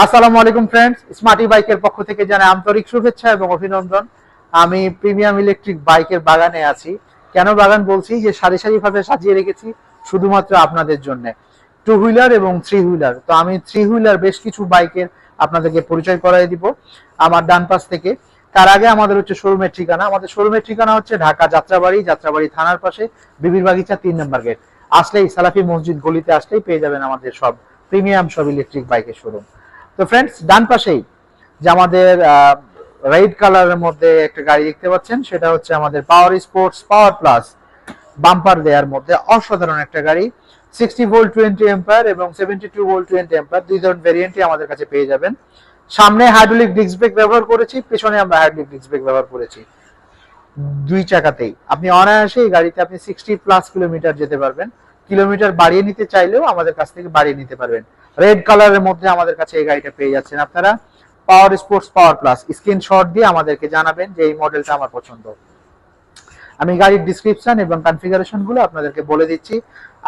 আসসালামু আলাইকুম friends, smarty বাইকের পক্ষ থেকে জানাই আন্তরিক শুভেচ্ছা এবং অভিনন্দন। আমি প্রিমিয়াম ইলেকট্রিক বাইকের বাগানে আছি। কেন বাগান বলছি, যে সারি সারি ভাবে সাজিয়ে রেখেছি শুধুমাত্র আপনাদের জন্য, টু হুইলার এবং থ্রি হুইলার। তো আমি থ্রি হুইলার বেশ কিছু বাইকের আপনাদেরকে পরিচয় করাই দিব আমার ডান পাশ থেকে। তার আগে আমাদের হচ্ছে শোরুমের ঠিকানা। আমাদের শোরুমের ঠিকানা হচ্ছে ঢাকা যাত্রাবাড়ি থানার পাশে বিবির বাগিচা 3 নম্বর গেট। আসলেই সালাফি মসজিদ গলিতে আসলেই পেয়ে যাবেন আমাদের সব প্রিমিয়াম সব ইলেকট্রিক বাইকের শোরুম। তো ফ্রেন্ডস, ডান পাশেই যে আমাদের রেড কালারের মধ্যে একটা গাড়ি দেখতে পাচ্ছেন, সেটা হচ্ছে আমাদের পাওয়ার স্পোর্টস পাওয়ার প্লাস বাম্পার দেয়ার মধ্যে অসাধারণ একটা গাড়ি। 60 ভোল্ট 20 অ্যাম্পিয়ার এবং 72 ভোল্ট 20 অ্যাম্পিয়ার দুই ধরনের ভেরিয়েন্টই আমাদের কাছে পেয়ে যাবেন। সামনে হাইড্রোলিক ডিস্ক ব্রেক ব্যবহার করেছি, পেছনে আমরা হাইড্রোলিক ডিস্ক ব্রেক ব্যবহার করেছি। দুই চাকাতেই আপনি অনায়াসে এই গাড়িতে আপনি 60+ কিলোমিটার যেতে পারবেন। কিলোমিটার বাড়িয়ে নিতে চাইলেও আমাদের কাছ থেকে বাড়িয়ে নিতে পারবেন। রেড কালারের মধ্যে আমাদের কাছে এই গাড়িটা পেয়ে যাচ্ছেন আপনারা। পাওয়ার স্পোর্টস পাওয়ার প্লাস স্ক্রিনশট দিয়ে আমাদেরকে জানাবেন যে এই মডেলটা আমার পছন্দ। আমি গাড়ির ডিসক্রিপশন এবং কনফিগারেশন গুলো আপনাদেরকে বলে দিচ্ছি।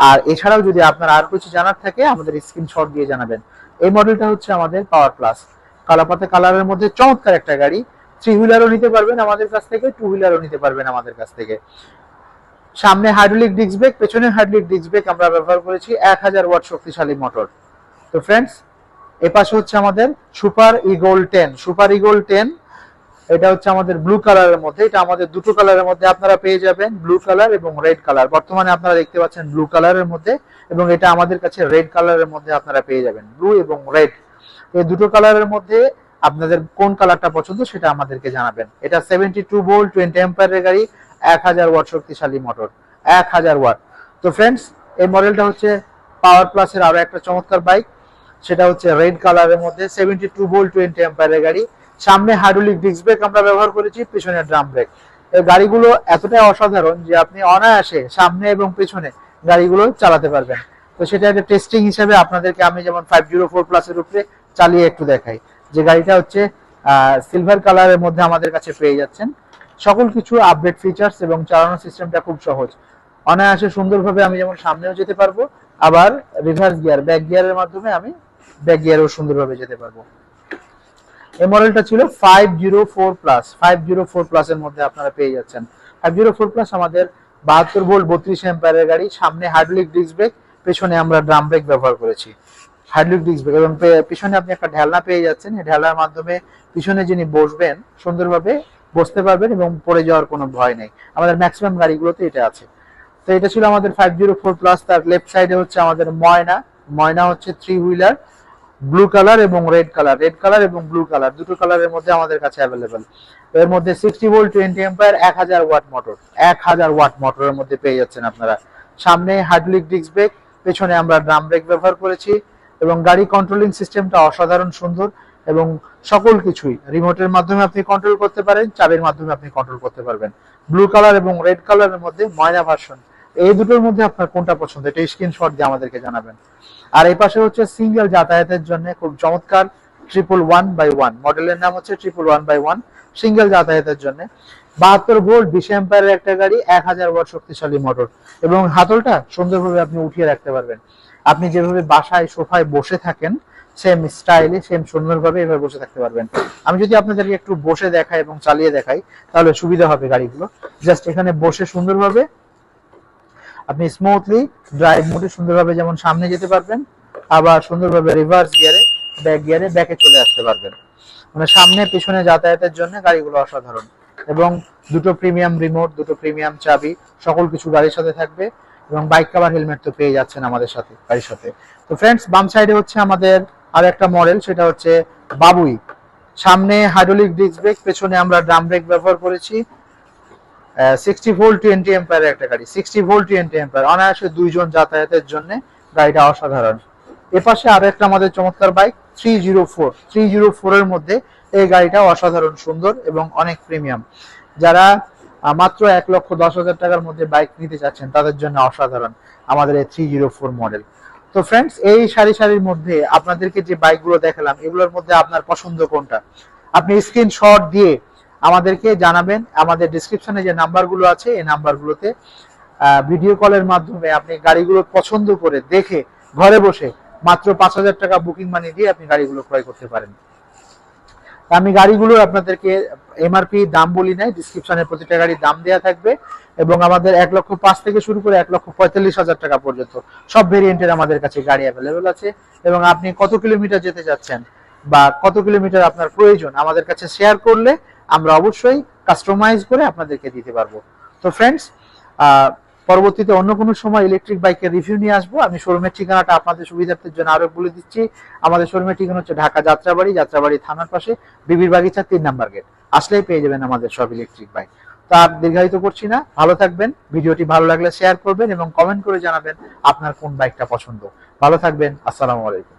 আর এছাড়াও যদি আপনার আর কিছু জানার থাকে আমাদের স্ক্রিনশট দিয়ে জানাবেন। এই মডেলটা হচ্ছে আমাদের পাওয়ার প্লাস কালাপাতা কালারের মধ্যে চমৎকার একটা গাড়ি। থ্রি হুইলারও নিতে পারবেন আমাদের কাছ থেকে, টু হুইলারও নিতে পারবেন আমাদের কাছ থেকে। সামনে হাইড্রোলিক ডিস্ক ব্রেক, পেছনে হাইড্রোলিক ডিস্ক ব্রেক আমরা ব্যবহার করেছি। 1000 ওয়াট শক্তিশালী মোটর। তো ফ্রেন্ডস, এপাশে হচ্ছে আমাদের সুপার ইগল 10। সুপার ইগল 10 এটা হচ্ছে আমাদের ব্লু কালারের মধ্যে। এটা আমাদের দুটো কালারের মধ্যে আপনারা পেয়ে যাবেন, ব্লু কালার এবং রেড কালার। বর্তমানে আপনারা দেখতে পাচ্ছেন ব্লু কালারের মধ্যে, এবং এটা আমাদের কাছে রেড কালারের মধ্যে আপনারা পেয়ে যাবেন, ব্লু এবং রেড। এই দুটো কালারের মধ্যে আপনাদের কোন কালারটা পছন্দ সেটা আমাদেরকে জানাবেন। এটা 72 ভোল্ট 20 অ্যাম্পিয়ারের গাড়ি, 1000 ওয়াট শক্তিশালী মোটর, 1000 ওয়াট। তো ফ্রেন্ডস, এই মডেলটা হচ্ছে পাওয়ার প্লাসের আরো একটা চমৎকার বাইক। সেটা হচ্ছে রেড কালারের মধ্যে 72 ভোল্ট 20 অ্যাম্পিয়ারের গাড়ি। সামনে হাইড্রোলিক ডিস্ক ব্রেক আমরা ব্যবহার করেছি, পেছনে ড্রাম ব্রেক। এই গাড়িগুলো এতটাই অসাধারণ যে আপনি অনায়াসে সামনে এবং পেছনে গাড়িগুলো চালাতে পারবেন। তো সেটা একটা টেস্টিং হিসেবে আপনাদেরকে আমি যেমন 504 প্লাসের উপরে চালিয়ে একটু দেখাই। যে গাড়িটা হচ্ছে সিলভার কালারের মধ্যে আমাদের কাছে পেয়ে যাচ্ছেন। সকল কিছু আপডেট ফিচার্স এবং চালানোর সিস্টেমটা খুব সহজ। অনায়াসে সুন্দরভাবে আমি যেমন সামনেও যেতে পারবো, আবার রিভার্স গিয়ার ব্যাক গিয়ারের মাধ্যমে আমি ব্যাক গিয়ারেও সুন্দরভাবে যেতে পারবো। এই মডেলটা ছিল 504 প্লাস। 504 প্লাসের মধ্যে আপনারা পেয়ে যাচ্ছেন। 504 প্লাস আমাদের 72 ভোল্ট 32 অ্যাম্পিয়ারের গাড়ি। সামনে হাইড্রোলিক ডিস্ক ব্রেক, পেছনে আমরা ড্রাম ব্রেক ব্যবহার করেছি। হাইড্রোলিক ডিস্ক ব্রেক এবং পিছনে আপনি একটা ঢেলনা পেয়ে যাচ্ছেন। এই ঢেলনার মাধ্যমে পিছনে যিনি বসবেন সুন্দরভাবে বসতে পারবেন এবং পড়ে যাওয়ার কোনো ভয় নেই। আমাদের ম্যাক্সিমাম গাড়িগুলোতে এটা আছে। তো এটা ছিল আমাদের 504 প্লাস। তার লেফট সাইডে হচ্ছে আমাদের ময়না। ময়না হচ্ছে থ্রি হুইলার, ব্লু কালার এবং রেড কালার। রেড কালার এবং ব্লু কালার দুটো কালারের মধ্যে আমাদের কাছে অ্যাভেলেবেল। এর মধ্যে 60 volt 20 ampere 1000 watt motor, 1000 watt মোটরের মধ্যে পেয়ে যাচ্ছেন আপনারা। সামনে হাইড্রোলিক ডিস্ক ব্রেক, পেছনে আমরা ড্রাম ব্রেক ব্যবহার করেছি। এবং গাড়ি কন্ট্রোলিং সিস্টেমটা অসাধারণ সুন্দর, এবং সকল কিছুই রিমোটের মাধ্যমে আপনি কন্ট্রোল করতে পারেন, চাবির মাধ্যমে আপনি কন্ট্রোল করতে পারবেন। ব্লু কালার এবং রেড কালারের মধ্যে ময়না ভার্সন। এই দুটোর মধ্যে আপনার কোনটা পছন্দ এটা স্ক্রিনশট দিয়ে আমাদেরকে জানাবেন। আর এই পাশে হচ্ছে সিঙ্গেল যাতায়াতের জন্য খুব চমৎকার 111/1 মডেলের নাম হচ্ছে 111/1 সিঙ্গেল যাতায়াতের জন্য। 72 ভোল্ট 20 অ্যাম্পিয়ারের একটা গাড়ি, 1000 ওয়াট শক্তিশালী মোটর, এবং হাতলটা সুন্দরভাবে আপনি উঠিয়ে রাখতে পারবেন। আপনি যেভাবে বাসায় সোফায় বসে থাকেন সেম স্টাইলে সেম সুন্দরভাবে এভাবে বসে থাকতে পারবেন। আমি যদি আপনাদেরকে একটু বসে দেখাই এবং চালিয়ে দেখাই তাহলে সুবিধা হবে গাড়িগুলো। জাস্ট এখানে বসে সুন্দরভাবে আপনি স্মুথলি ড্রাইভ মোডে সুন্দরভাবে যেমন সামনে যেতে পারবেন, আবার সুন্দরভাবে রিভার্স গিয়ারে ব্যাক গিয়ারে ব্যাকে চলে আসতে পারবেন। মানে সামনে পিছনে যাতায়াতের জন্য গাড়িগুলো অসাধারণ। এবং দুটো প্রিমিয়াম রিমোট, দুটো প্রিমিয়াম চাবি, সকল কিছু গাড়ির সাথে থাকবে। এবং বাইক কভার হেলমেট তো পেয়ে যাচ্ছেন আমাদের সাথে গাড়ির সাথে। তো ফ্রেন্ডস, বাম সাইডে হচ্ছে আমাদের আর একটা মডেল, সেটা হচ্ছে বাবুই। সামনে হাইড্রোলিক ডিস্ক ব্রেক, পেছনে আমরা ড্রাম ব্রেক ব্যবহার করেছি। 60 ভোল্ট 20 অ্যাম্পিয়ারের একটা গাড়ি, 60 ভোল্ট 20 অ্যাম্পিয়ার, অনায়াসে দুইজন যাতায়াতের জন্য গাড়িটা অসাধারণ। এপাশে আরো একটা আমাদের চমৎকার বাইক 304 এর মধ্যে এই গাড়িটা অসাধারণ সুন্দর এবং অনেক প্রিমিয়াম। যারা মাত্র 1,10,000 টাকার মধ্যে বাইক নিতে চাচ্ছেন তাদের জন্য অসাধারণ আমাদের এই 304 মডেল। তো ফ্রেন্ডস, এই সারির মধ্যে আপনাদেরকে যে বাইকগুলো দেখালাম এগুলোর মধ্যে আপনার পছন্দ কোনটা আপনি স্ক্রিনশট দিয়ে আমাদেরকে জানাবেন। আমাদের ডিসক্রিপশনে যে নাম্বারগুলো আছে এই নাম্বারগুলোতে ভিডিও কলের মাধ্যমে আপনি গাড়িগুলো পছন্দ করে দেখে ঘরে বসে মাত্র 5,000 টাকা বুকিং মানি দিয়ে আপনি গাড়িগুলো ক্রয় করতে পারেন। আমি গাড়িগুলো আপনাদেরকে এমআরপি দাম বলি নাই, ডিসক্রিপশনে প্রতিটা গাড়ির দাম দেওয়া থাকবে এবং আমাদের 1,05,000 থেকে শুরু করে 1,45,000 টাকা পর্যন্ত সব ভেরিয়েন্টের আমাদের কাছে গাড়ি অ্যাভেলেবেল আছে। এবং আপনি কত কিলোমিটার যেতে যাচ্ছেন বা কত কিলোমিটার আপনার প্রয়োজন আমাদের কাছে শেয়ার করলে আমরা অবশ্যই কাস্টমাইজ করে আপনাদেরকে দিতে পারবো। তো ফ্রেন্ডস, পরবর্তীতে অন্য কোনো সময় ইলেকট্রিক বাইকের রিভিউ নিয়ে আসবো। আমি শোরুমের ঠিকানাটা আপনাদের সুবিধার্থের জন্য আরো বলে দিচ্ছি। আমাদের শোরুমের ঠিকানা হচ্ছে ঢাকা যাত্রাবাড়ি থানার পাশে বিবির বাগিচা 3 নাম্বার গেট, আসলেই পেয়ে যাবেন আমাদের সব ইলেকট্রিক বাইক। তো আর দীর্ঘায়িত করছি না, ভালো থাকবেন। ভিডিওটি ভালো লাগলে শেয়ার করবেন এবং কমেন্ট করে জানাবেন আপনার কোন বাইকটা পছন্দ। ভালো থাকবেন, আসসালামু আলাইকুম।